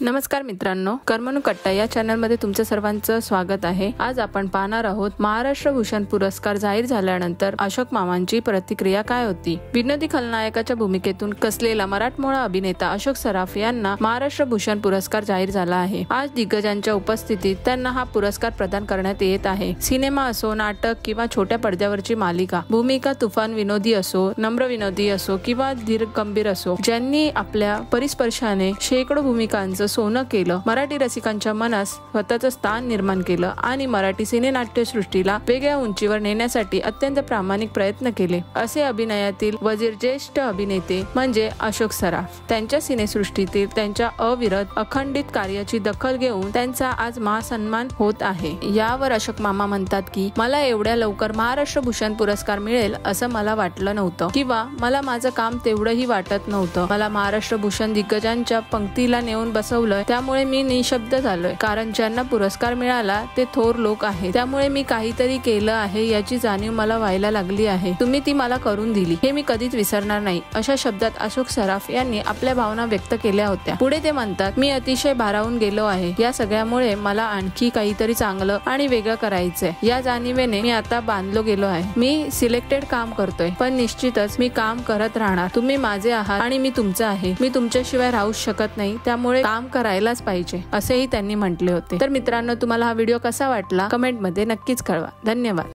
नमस्कार मित्रांनो, कर्मणूकट्टा या चॅनलमध्ये तुमचं सर्वांचं स्वागत आहे। आज आपण पाहणार आहोत महाराष्ट्र भूषण पुरस्कार जाहीर झाल्यानंतर अशोक मामांची प्रतिक्रिया काय होती। विनोदी खलनायकाच्या भूमिकेतून कसलेला मराठमोळा अभिनेता अशोक सराफ यांना महाराष्ट्र भूषण पुरस्कार जाहीर झाला आहे। आज दिग्गजांच्या उपस्थितीत त्यांना हा पुरस्कार प्रदान करण्यात येत आहे। सिनेमा असो, नाटक किंवा छोट्या पडद्यावरची मालिका, भूमिका तुफान विनोदी असो, नम्र विनोदी असो किंवा धीर गंभीर असो, ज्यांनी आपल्या परिस्पर्शाने शेकडो भूमिकांचं सोनं केलं, मराठी रसिकांच्या मनात स्वतःचं स्थान निर्माण केलं आणि मराठी सिनेनाट्यसृष्टीला वेगळ्या उंचीवर नेण्यासाठी अत्यंत प्रामाणिक प्रयत्न केले, असे अभिनयातील वजीर ज्येष्ठ अभिनेते म्हणजे अशोक सराफ। त्यांच्या सिनेसृष्टीतील त्यांच्या अविरत अखंडित कार्याची दखल घेऊन त्यांचा आज महासन्मान होत आहे। यावर अशोक मामा म्हणतात की मला एवढ्या लवकर महाराष्ट्र भूषण पुरस्कार मिळेल असं मला वाटलं नव्हतं किंवा मला माझं काम तेवढंही वाटत नव्हतं। मला महाराष्ट्र भूषण दिग्गजांच्या पंक्तीला नेऊन बसवलं, त्यामुळे मी निशब्द झालोय, कारण ज्यांना पुरस्कार मिळाला ते थोर लोक आहेत, त्यामुळे मी काहीतरी केलं आहे याची जाणीव मला व्हायला लागली आहे। तुम्ही ती मला करून दिली, हे मी कधीच विसरणार नाही, अशा शब्दात अशोक सराफ यांनी आपल्या भावना व्यक्त केल्या होत्या। पुढे ते म्हणतात, मी अतिशय भारावून गेलो आहे, या सगळ्यामुळे मला आणखी काहीतरी चांगलं आणि वेगळं करायचंय, या जाणीवेने मी आता बांधलो गेलो आहे। मी सिलेक्टेड काम करतोय, पण निश्चितच मी काम करत राहणार। तुम्ही माझे आहात आणि मी तुमचं आहे, मी तुमच्याशिवाय राहूच शकत नाही, त्यामुळे काम करायलाच पाहिजे, असेही त्यांनी म्हटले होते। तर मित्रांनो, तुम्हाला हा व्हिडिओ कसा वाटला कमेंट मध्ये नक्कीच कळवा। धन्यवाद।